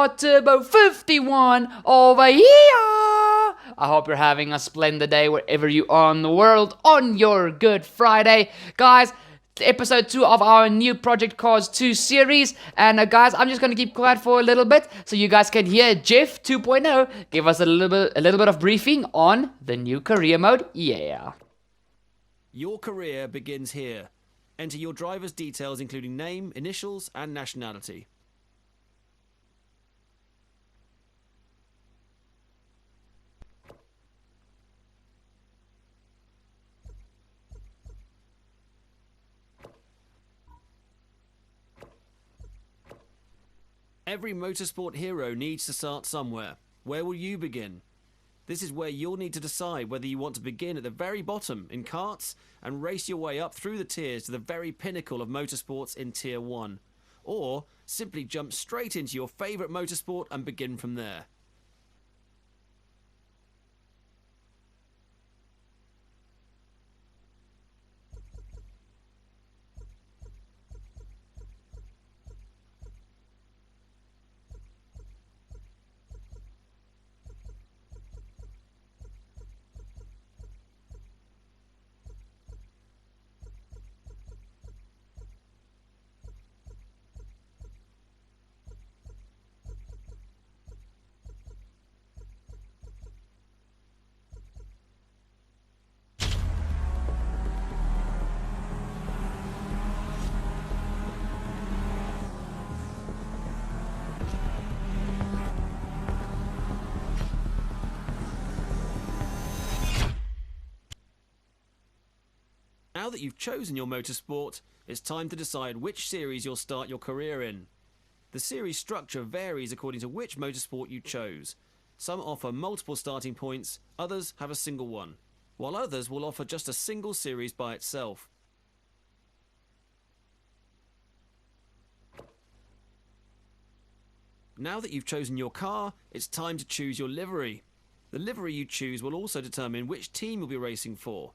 car Turbo 51 over here. I hope you're having a splendid day wherever you are in the world on your Good Friday. Guys, episode 2 of our new Project Cars 2 series. And guys, I'm just going to keep quiet for a little bit so you guys can hear Jeff 2.0 give us a little bit of briefing on the new career mode. Yeah. Your career begins here. Enter your driver's details including name, initials and nationality. Every motorsport hero needs to start somewhere. Where will you begin? This is where you'll need to decide whether you want to begin at the very bottom in karts and race your way up through the tiers to the very pinnacle of motorsports in Tier 1. Or simply jump straight into your favourite motorsport and begin from there. Now that you've chosen your motorsport, it's time to decide which series you'll start your career in. The series structure varies according to which motorsport you chose. Some offer multiple starting points, others have a single one, while others will offer just a single series by itself. Now that you've chosen your car, it's time to choose your livery. The livery you choose will also determine which team you'll be racing for.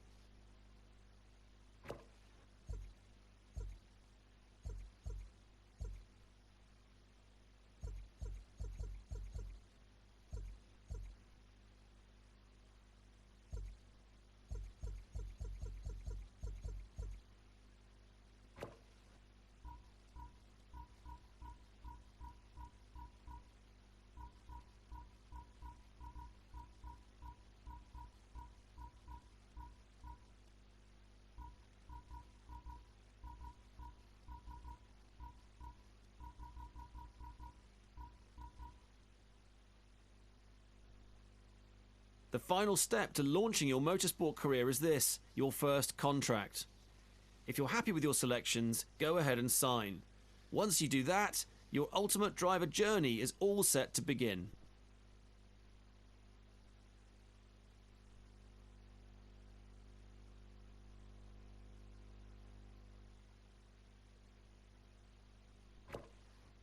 The final step to launching your motorsport career is this, your first contract. If you're happy with your selections, go ahead and sign. Once you do that, your ultimate driver journey is all set to begin.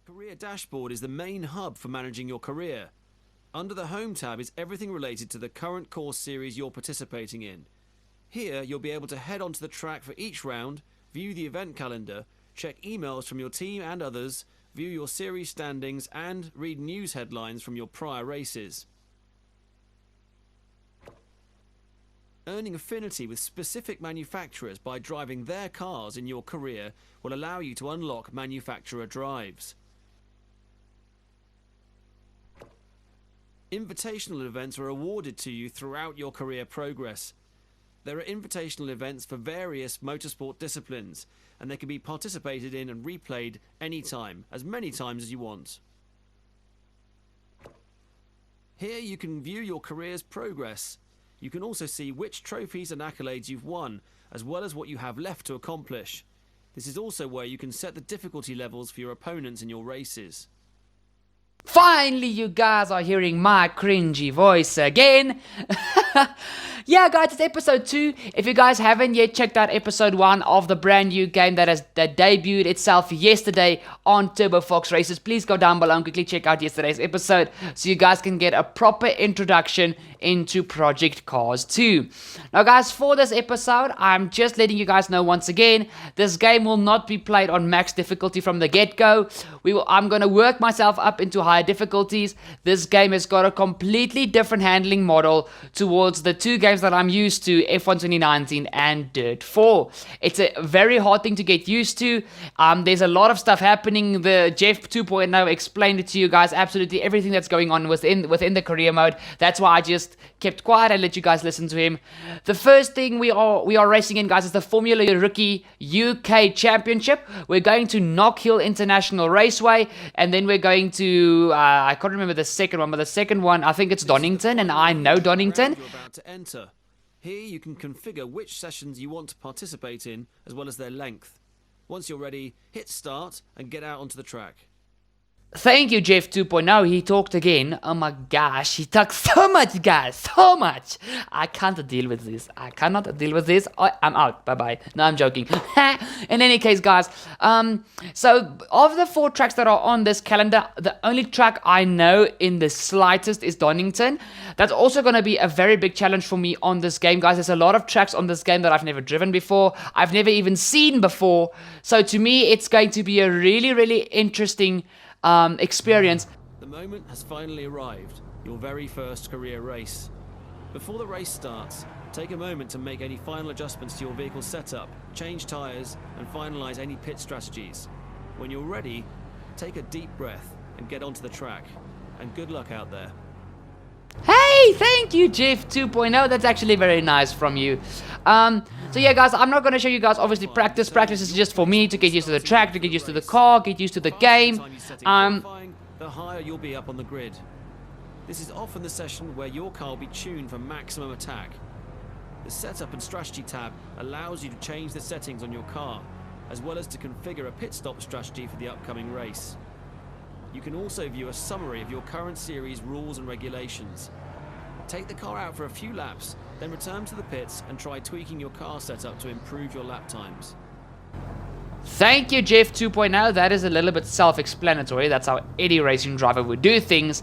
Career Dashboard is the main hub for managing your career. Under the Home tab is everything related to the current course series you're participating in. Here you'll be able to head onto the track for each round, view the event calendar, check emails from your team and others, view your series standings and read news headlines from your prior races. Earning affinity with specific manufacturers by driving their cars in your career will allow you to unlock manufacturer drives. Invitational events are awarded to you throughout your career progress. There are invitational events for various motorsport disciplines, and they can be participated in and replayed anytime, as many times as you want. Here you can view your career's progress. You can also see which trophies and accolades you've won, as well as what you have left to accomplish. This is also where you can set the difficulty levels for your opponents in your races. Finally, you guys are hearing my cringy voice again. Yeah, guys, it's episode 2. If you guys haven't yet checked out episode 1 of the brand new game that debuted itself yesterday on Turbo Fox Races, please go down below and quickly check out yesterday's episode so you guys can get a proper introduction into Project Cars 2. Now, guys, for this episode, I'm just letting you guys know once again, this game will not be played on max difficulty from the get-go. I'm going to work myself up into high higher difficulties. This game has got a completely different handling model towards the two games that I'm used to, F1 2019 and Dirt 4. It's a very hard thing to get used to. There's a lot of stuff happening. The Jeff 2.0 explained it to you guys, absolutely everything that's going on within the career mode. That's why I just kept quiet and let you guys listen to him. The first thing we are racing in, guys, is the Formula Rookie UK Championship. We're going to Knock Hill International Raceway, and then we're going to I can't remember the second one, but the second one, I think it's Donington, and I know Donington. You're about to enter. Here you can configure which sessions you want to participate in, as well as their length. Once you're ready, hit start and get out onto the track. Thank you, Jeff 2.0. He talked again. Oh my gosh, he talks so much, guys, so much. I can't deal with this. I cannot deal with this. I'm out. Bye-bye. No, I'm joking. In any case, guys, so of the 4 tracks that are on this calendar, the only track I know in the slightest is Donington. That's also going to be a very big challenge for me on this game, guys. There's a lot of tracks on this game that I've never driven before. I've never even seen before. So to me, it's going to be a really, really interesting experience. The moment has finally arrived, your very first career race. Before the race starts, take a moment to make any final adjustments to your vehicle setup, change tyres, and finalise any pit strategies. When you're ready, take a deep breath and get onto the track. And good luck out there. Hey, thank you, Jeff 2.0. That's actually very nice from you. So yeah, guys, I'm not going to show you guys, obviously, practice. Practice is just for me to get used to the track, to get used to the car, get used to the game. The higher you'll be up on the grid. This is often the session where your car will be tuned for maximum attack. The Setup and Strategy tab allows you to change the settings on your car, as well as to configure a pit stop strategy for the upcoming race. You can also view a summary of your current series rules and regulations. Take the car out for a few laps, then return to the pits and try tweaking your car setup to improve your lap times. Thank you, Jeff 2.0. That is a little bit self-explanatory. That's how any racing driver would do things.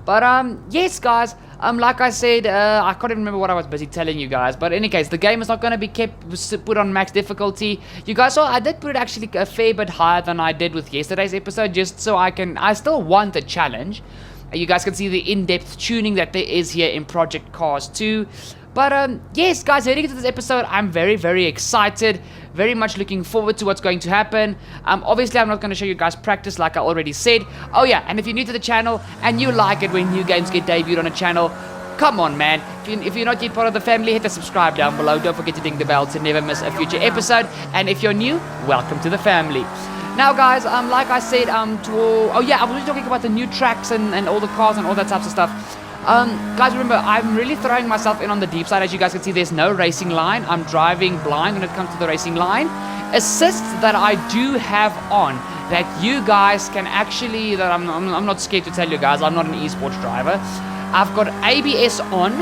But yes, guys, like I said, I can't even remember what I was busy telling you guys. But in any case, the game is not going to be put on max difficulty. You guys saw I did put it actually a fair bit higher than I did with yesterday's episode, just so I still want the challenge. You guys can see the in-depth tuning that there is here in Project Cars 2. But yes, guys, heading into this episode, I'm very, very excited. Very much looking forward to what's going to happen. Obviously, I'm not going to show you guys practice like I already said. Oh yeah, and if you're new to the channel and you like it when new games get debuted on a channel, come on, man. If you're not yet part of the family, hit the subscribe down below. Don't forget to ding the bell to never miss a future episode. And if you're new, welcome to the family. Now, guys, like I said, oh yeah, I was talking about the new tracks and all the cars and all that types of stuff. Guys, remember, I'm really throwing myself in on the deep side. As you guys can see, there's no racing line. I'm driving blind when it comes to the racing line. Assists that I do have on, that you guys can actually, that I'm not scared to tell you guys, I'm not an esports driver. I've got ABS on,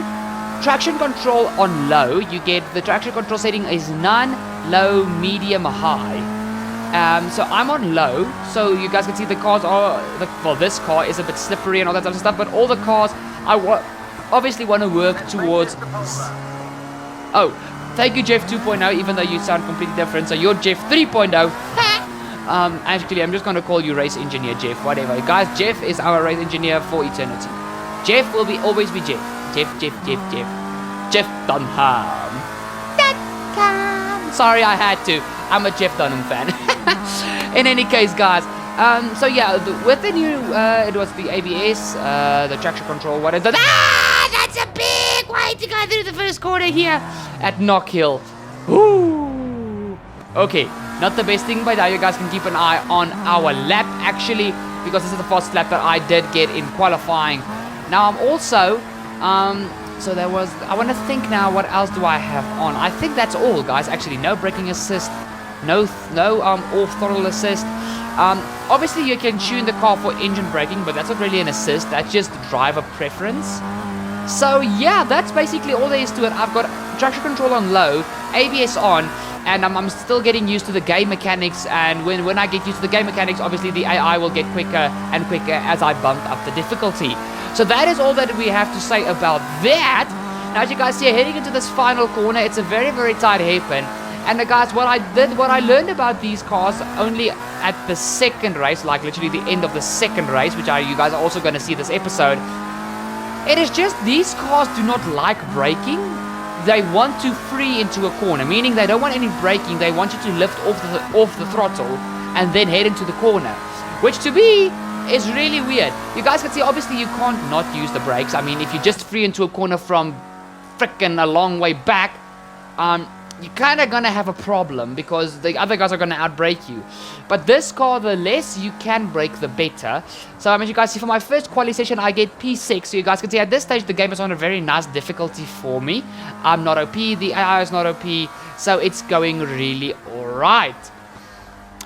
traction control on low. You get the traction control setting is none, low, medium, high. So I'm on low, so you guys can see the cars are, well, this car is a bit slippery and all that type of stuff, but all the cars I obviously want to work towards. Oh, thank you, Jeff 2.0, even though you sound completely different, so you're Jeff 3.0. Actually, I'm just going to call you Race Engineer Jeff, whatever. Guys, Jeff is our race engineer for eternity. Jeff will always be Jeff. Jeff Dunham. Sorry, I had to. I'm a Jeff Dunham fan. In any case, guys, so yeah, with the new, it was the ABS, the traction control, what is that? That's a big way to go through the first corner here at Knock Hill. Ooh. Okay, not the best thing, but now you guys can keep an eye on our lap, actually, because this is the first lap that I did get in qualifying. Now, I'm also, so there was, I want to think now, what else do I have on? I think that's all, guys. Actually, no braking assist, no off throttle assist. Obviously, you can tune the car for engine braking, but that's not really an assist. That's just driver preference. So yeah, that's basically all there is to it. I've got traction control on low, ABS on, and I'm still getting used to the game mechanics. And when I get used to the game mechanics, obviously the AI will get quicker and quicker as I bump up the difficulty. So that is all that we have to say about that. Now, as you guys see, heading into this final corner, it's a very, very tight hairpin. And guys, what I learned about these cars only at the second race, like literally the end of the second race, which you guys are also going to see this episode. It is just these cars do not like braking. They want to free into a corner, meaning they don't want any braking. They want you to lift off the throttle and then head into the corner, which to me is really weird. You guys can see, obviously you can't not use the brakes. I mean, if you just free into a corner from frickin' a long way back, you're kind of going to have a problem because the other guys are going to outbrake you. But this car, the less you can brake, the better. So as you guys see, for my first quali session, I get P6. So you guys can see at this stage, the game is on a very nice difficulty for me. I'm not OP, the AI is not OP, so it's going really alright.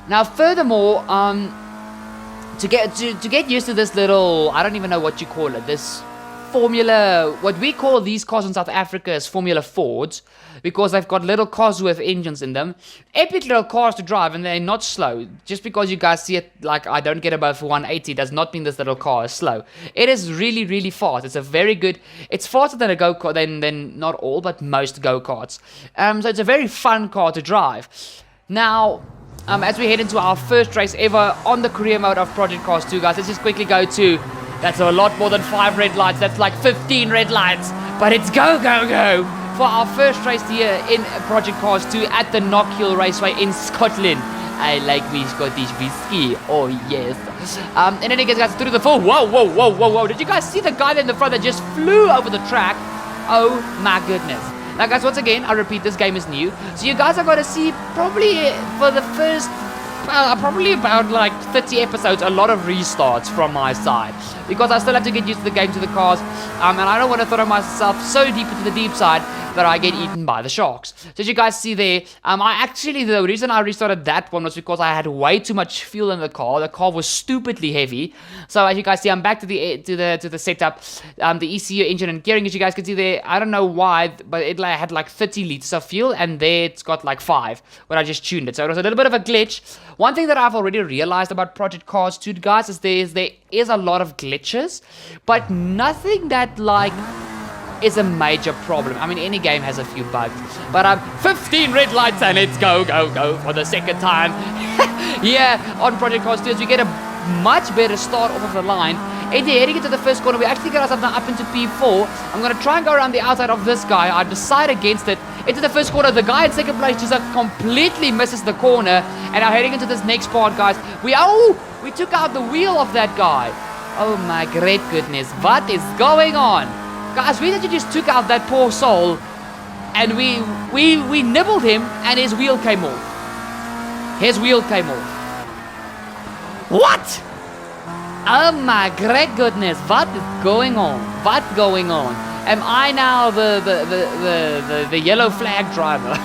Now, furthermore, to get used to this little, I don't even know what you call it, this Formula, what we call these cars in South Africa is Formula Fords, because they've got little cars with engines in them. Epic little cars to drive, and they're not slow. Just because you guys see it like I don't get above 180 does not mean this little car is slow. It is really, really fast. It's a very good, it's faster than a go-kart, than not all, but most go-karts. So it's a very fun car to drive. Now, as we head into our first race ever on the career mode of Project Cars 2, guys, let's just quickly go to, that's a lot more than 5 red lights, that's like 15 red lights, but it's go, go, go for our first race here in Project Cars 2 at the Knockhill Raceway in Scotland. I like me Scottish whiskey, oh yes. And then it gets through the full, whoa, did you guys see the guy in the front that just flew over the track? Oh my goodness. Now guys, once again, I repeat, this game is new, so you guys are going to see probably for the first, probably about like 30 episodes, a lot of restarts from my side, because I still have to get used to the game, to the cars, and I don't want to throw myself so deep into the deep side that I get eaten by the sharks. So as you guys see there, the reason I restarted that one was because I had way too much fuel in the car. The car was stupidly heavy. So as you guys see, I'm back to the setup, the ECU, engine and gearing. As you guys can see there, I don't know why, but it had like 30 liters of fuel, and there it's got like 5 when I just tuned it. So it was a little bit of a glitch. One thing that I've already realized about Project Cars 2, guys, is there is a lot of glitches, but nothing that like is a major problem. I mean, any game has a few bugs, but 15 red lights and it's go for the second time. Yeah, on Project Cars 2, as we get a much better start off of the line. And heading into the first corner, we actually get ourselves now up into P4. I'm going to try and go around the outside of this guy. I decide against it. Into the first corner, the guy in second place just completely misses the corner. And now heading into this next part, guys, we took out the wheel of that guy. Oh my great goodness, what is going on? Guys, we literally just took out that poor soul, and we nibbled him, and his wheel came off. His wheel came off. What? Oh my great goodness, what is going on? What's going on? Am I now the yellow flag driver?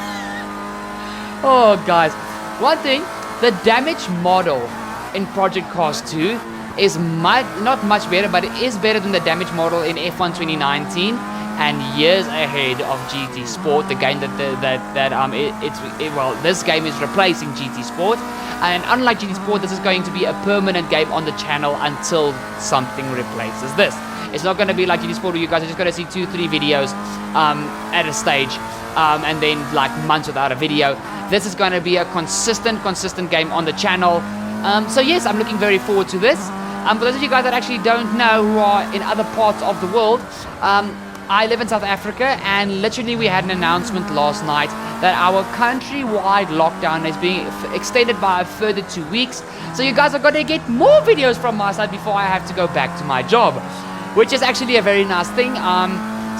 Oh guys, one thing, the damage model in Project Cars 2 is not much better, but it is better than the damage model in F1 2019 and years ahead of GT Sport, the game this game is replacing GT Sport. And unlike GT Sport, this is going to be a permanent game on the channel until something replaces this. It's not going to be like GT Sport where you guys are just going to see 2-3 videos at a stage and then like months without a video. This is going to be a consistent game on the channel. So yes, I'm looking very forward to this. For those of you guys that actually don't know, who are in other parts of the world, I live in South Africa, and literally we had an announcement last night that our countrywide lockdown is being extended by a further 2 weeks. So you guys are going to get more videos from my side before I have to go back to my job, which is actually a very nice thing.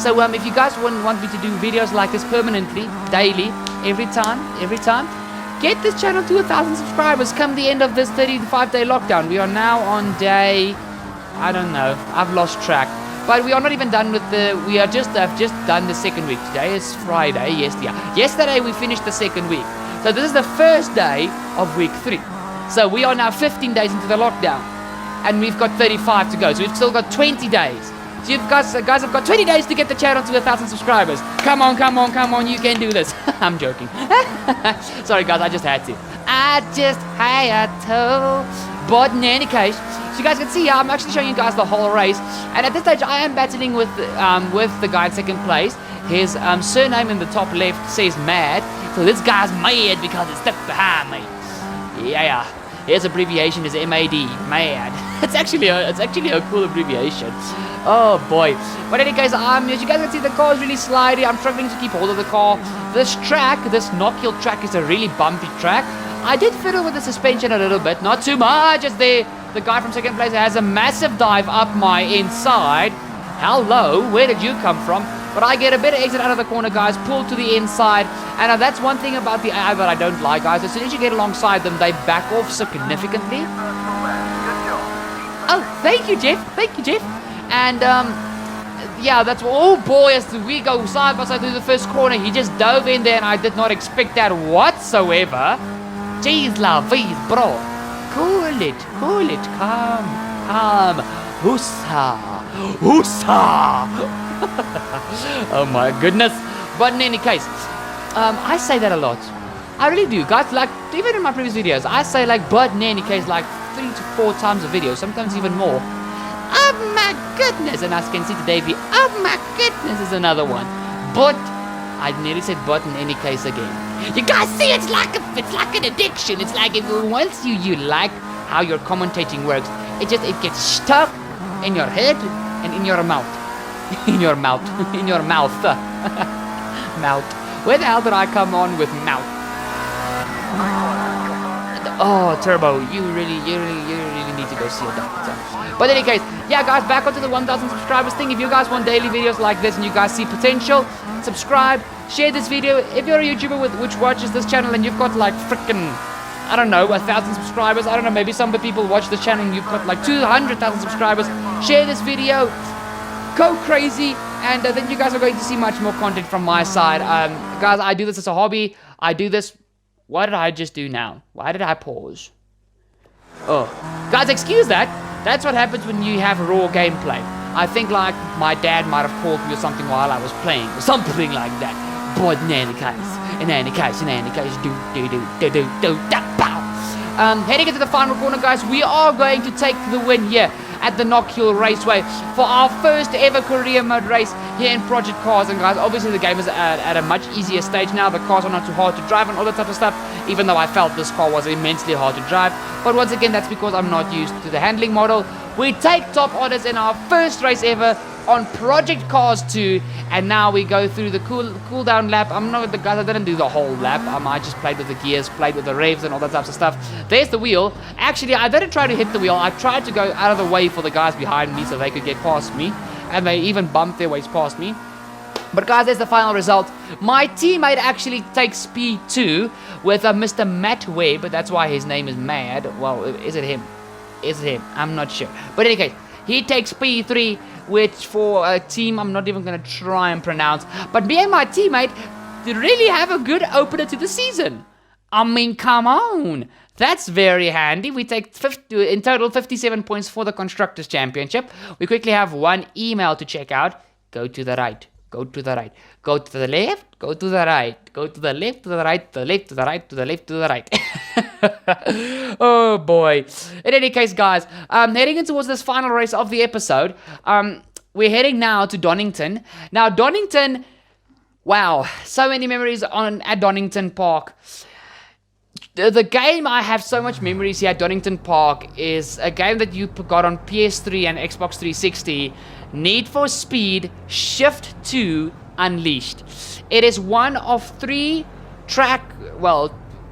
So if you guys want me to do videos like this permanently, daily, every time, get this channel to 1,000 subscribers come the end of this 35-day lockdown. We are now on day, I don't know, I've lost track. But we are not even done with we have just done the second week. Today is Friday, yesterday we finished the second week. So this is the first day of week 3. So we are now 15 days into the lockdown. And we've got 35 to go. So we've still got 20 days. So you guys have got 20 days to get the channel to 1,000 subscribers. Come on, you can do this. I'm joking. Sorry guys, I just had to. But in any case, so you guys can see here, I'm actually showing you guys the whole race. And at this stage, I am battling with the guy in second place. His surname in the top left says Mad, so this guy's mad because it's stuck behind me. Yeah. His abbreviation is MAD, Mad. It's actually a cool abbreviation. Oh boy. But in any case, as you guys can see, the car is really slidey. I'm struggling to keep hold of the car. This knock hill track is a really bumpy track. I did fiddle with the suspension a little bit, not too much, as the guy from second place has a massive dive up my inside. Hello, where did you come from? But I get a better exit out of the corner, guys, pull to the inside, and that's one thing about the AI that I don't like, guys. As soon as you get alongside them, they back off significantly. Oh, thank you, Jeff. And, yeah, that's, oh boy, as we go side by side through the first corner, he just dove in there, and I did not expect that whatsoever. Jeez Louise, bro. Cool it, calm. Hussa. Oh my goodness. But in any case, I say that a lot. I really do, guys. Like, even in my previous videos, I say like, but in any case, like 3 to 4 times a video, sometimes even more. Oh my goodness. And as you can see today, oh my goodness is another one. But I nearly said but in any case again. You guys see, it's like an addiction. It's like once you like how your commentating works, it gets stuck in your head and in your mouth. In your mouth. Mouth. Where the hell did I come on with mouth? Oh, Turbo, you really need to go see a doctor. But in any case, yeah, guys, back onto the 1,000 subscribers thing. If you guys want daily videos like this and you guys see potential, subscribe, share this video. If you're a YouTuber which watches this channel and you've got like freaking, I don't know, 1,000 subscribers, I don't know, maybe some people watch this channel and you've got like 200,000 subscribers, share this video, go crazy, and then you guys are going to see much more content from my side. Guys, I do this as a hobby. I do this. What did I just do now? Why did I pause? Oh, guys, excuse that. That's what happens when you have raw gameplay. I think like my dad might have called me or something while I was playing, or something like that. But in any case, pow. Heading into the final corner, guys, we are going to take the win here at the Knock Hill Raceway for our first ever career mode race here in Project Cars. And guys, obviously the game is at a much easier stage now. The cars are not too hard to drive and all that type of stuff, even though I felt this car was immensely hard to drive. But once again, that's because I'm not used to the handling model. We take top honors in our first race ever on Project Cars 2, and now we go through the cool down lap. I'm not with the guys, I didn't do the whole lap. I just played with the gears, played with the revs and all that types of stuff. There's the wheel. Actually, I didn't try to hit the wheel. I tried to go out of the way for the guys behind me so they could get past me, and they even bumped their ways past me. But guys, there's the final result. My teammate actually takes P2 with Mr. Matt Webb, but that's why his name is Mad. Well, is it him? Is it him? I'm not sure. But in any case, he takes P3, which for a team I'm not even going to try and pronounce. But me and my teammate really have a good opener to the season. I mean, come on. That's very handy. We take in total 57 points for the Constructors' Championship. We quickly have one email to check out. Go to the right. Go to the right. Go to the left. Go to the right. Go to the left, to the right, to the left, to the right, to the left, to the right. Oh boy. In any case, guys, heading in towards this final race of the episode, we're heading now to Donington. Now, Donington, wow, so many memories at Donington Park. The game I have so much memories here at Donington Park is a game that you got on PS3 and Xbox 360, Need for Speed Shift 2 Unleashed. It is one of 3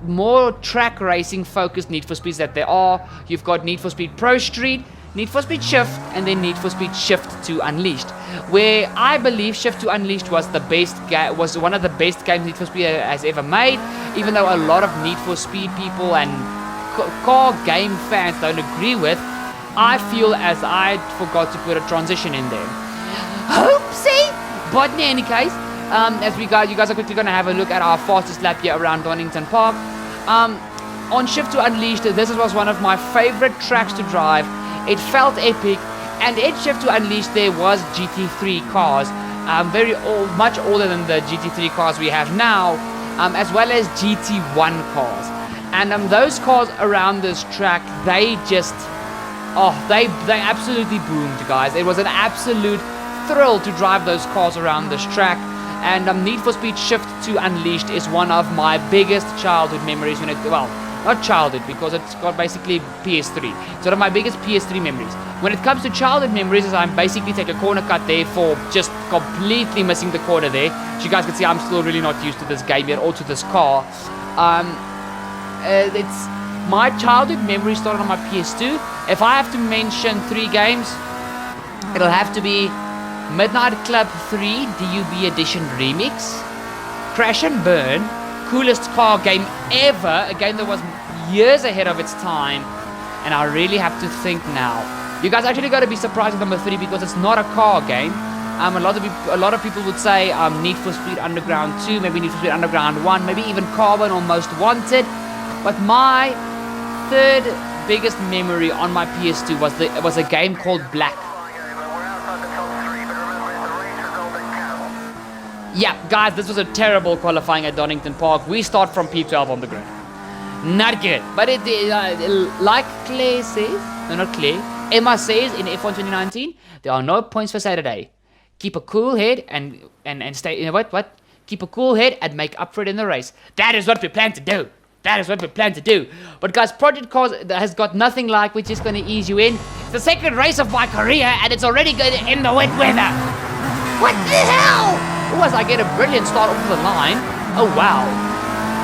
more track racing focused Need for Speeds that there are. You've got Need for Speed Pro Street, Need for Speed Shift, and then Need for Speed Shift 2 Unleashed, where I believe Shift 2 Unleashed was one of the best games Need for Speed has ever made, even though a lot of Need for Speed people and car game fans don't agree with. I feel as I forgot to put a transition in there. Oopsie! But in any case, as you guys are quickly going to have a look at our fastest lap here around Donington Park. On Shift 2 Unleashed, this was one of my favorite tracks to drive. It felt epic, and in Shift 2 Unleashed there was GT3 cars, much older than the GT3 cars we have now, as well as GT1 cars. And those cars around this track, they absolutely boomed, guys. It was an absolute thrill to drive those cars around this track. And Need for Speed Shift 2 Unleashed is one of my biggest childhood memories when it, well, not childhood because it's got basically PS3. It's one of my biggest PS3 memories. When it comes to childhood memories, is I'm basically take a corner cut there for just completely missing the corner there. As you guys can see, I'm still really not used to this game yet or to this car. It's my childhood memory started on my PS2. If I have to mention 3 games, it'll have to be Midnight Club 3 DUB Edition Remix, Crash and Burn, coolest car game ever, a game that was years ahead of its time, and I really have to think now. You guys actually got to be surprised with number 3 because it's not a car game. A lot of people would say Need for Speed Underground 2, maybe Need for Speed Underground 1, maybe even Carbon or Most Wanted. But my third biggest memory on my PS2 was a game called Black. Yeah, guys, this was a terrible qualifying at Donington Park. We start from P12 on the grid. Not good. But like Claire says, no, not Claire, Emma says in F1 2019, there are no points for Saturday. Keep a cool head and stay, you know what? Keep a cool head and make up for it in the race. That is what we plan to do. That is what we plan to do. But guys, Project Cars has got nothing like, we're just going to ease you in. It's the second race of my career and it's already good in the wet weather. What the hell? Oh, as I get a brilliant start off the line. Oh, wow.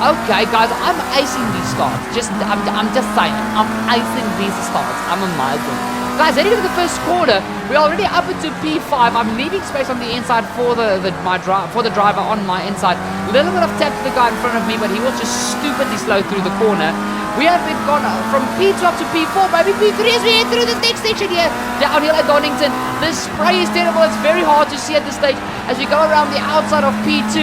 Okay, guys, I'm acing these starts. I'm just saying, I'm acing these starts. I'm amazing. Guys, heading into the first quarter, we're already up into P5. I'm leaving space on the inside for the driver on my inside. A little bit of tap to the guy in front of me, but he was just stupidly slow through the corner. We have been gone from P12 to P4, maybe P3 as we head through this next section here. Down here at Donington. This spray is terrible. It's very hard to see at this stage as we go around the outside of P2.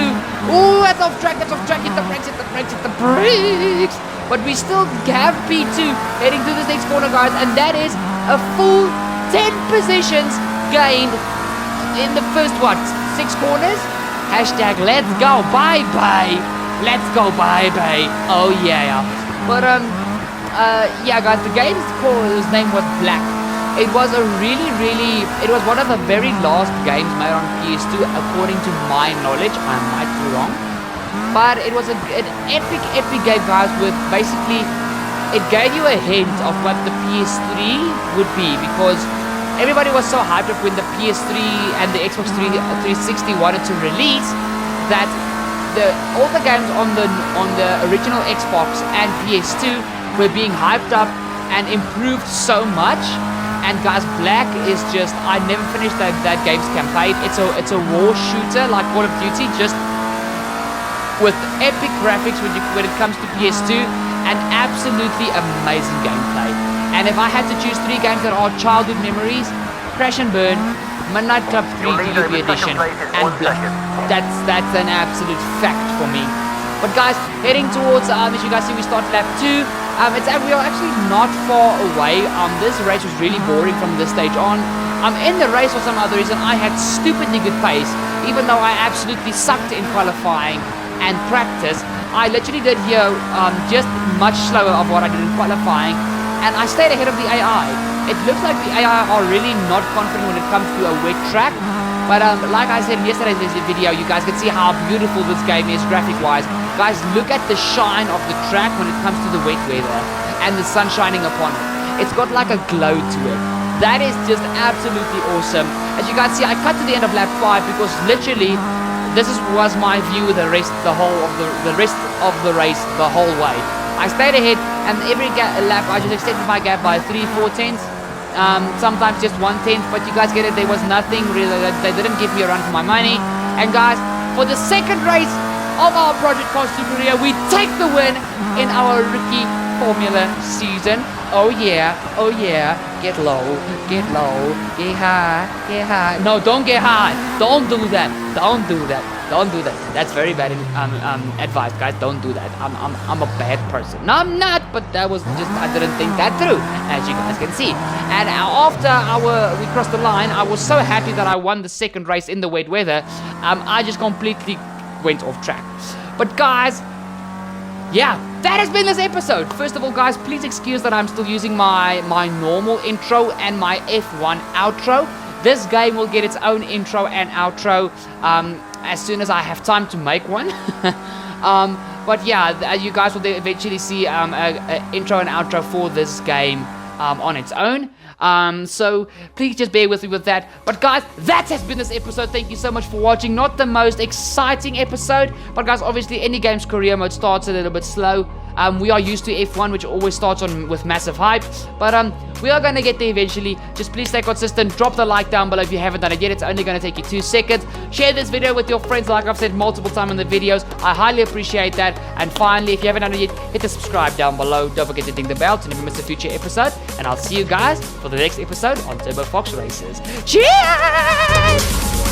Ooh, that's off track, that's off track. Hit the brakes, hit the brakes, hit the brakes. But we still have P2 heading through this next corner, guys. And that is a full 10 positions gained in the first, 6 corners? Hashtag let's go, bye-bye. Let's go, bye-bye. Oh, yeah. But, yeah, guys, the game's his name was Black. It was it was one of the very last games made on PS2, according to my knowledge. I might be wrong. But it was an epic game, guys, with basically, it gave you a hint of what the PS3 would be, because everybody was so hyped up when the PS3 and the Xbox 360 wanted to release that all the games on the original Xbox and PS2 were being hyped up and improved so much. And guys, Black is just, I never finished that game's campaign. It's a war shooter like Call of Duty, just with epic graphics when it comes to PS2 and absolutely amazing gameplay. And if I had to choose 3 games that are childhood memories, Crash and Burn, Midnight Club 3 DUB Edition, and Black. That's an absolute fact for me. But guys, heading towards, as you guys see, we start lap 2. We are actually not far away. This race was really boring from this stage on. In the race for some other reason, I had stupidly good pace, even though I absolutely sucked in qualifying and practice. I literally did here just much slower of what I did in qualifying, and I stayed ahead of the AI. It looks like the AI are really not confident when it comes to a wet track. But like I said in yesterday's video, you guys can see how beautiful this game is graphic-wise. Guys, look at the shine of the track when it comes to the wet weather and the sun shining upon it. It's got like a glow to it. That is just absolutely awesome. As you guys see, I cut to the end of lap 5 because literally this was my view of the rest of the race the whole way. I stayed ahead, and every lap I just extended my gap by 3/4 tenths. Sometimes just 1/10, but you guys get it, there was nothing really, they didn't give me a run for my money. And guys, for the second race of our Project Cars Super career, we take the win in our rookie formula season. Oh yeah, get low, get high. No, don't get high, don't do that. That's very bad advice, guys. Don't do that. I'm a bad person. No, I'm not, but that was just, I didn't think that through, as you guys can see. And after we crossed the line, I was so happy that I won the second race in the wet weather. I just completely went off track. But guys, yeah, that has been this episode. First of all, guys, please excuse that I'm still using my normal intro and my F1 outro. This game will get its own intro and outro as soon as I have time to make one. But yeah, you guys will eventually see a intro and outro for this game on its own. So please just bear with me with that. But guys, that has been this episode. Thank you so much for watching. Not the most exciting episode, but guys, obviously any game's career mode starts a little bit slow. We are used to F1, which always starts with massive hype, but we are going to get there eventually. Just please stay consistent. Drop the like down below if you haven't done it yet. It's only going to take you 2 seconds. Share this video with your friends, like I've said multiple times in the videos. I highly appreciate that. And finally, if you haven't done it yet, hit the subscribe down below. Don't forget to ding the bell to never miss a future episode. And I'll see you guys for the next episode on Turbo Fox Races. Cheers!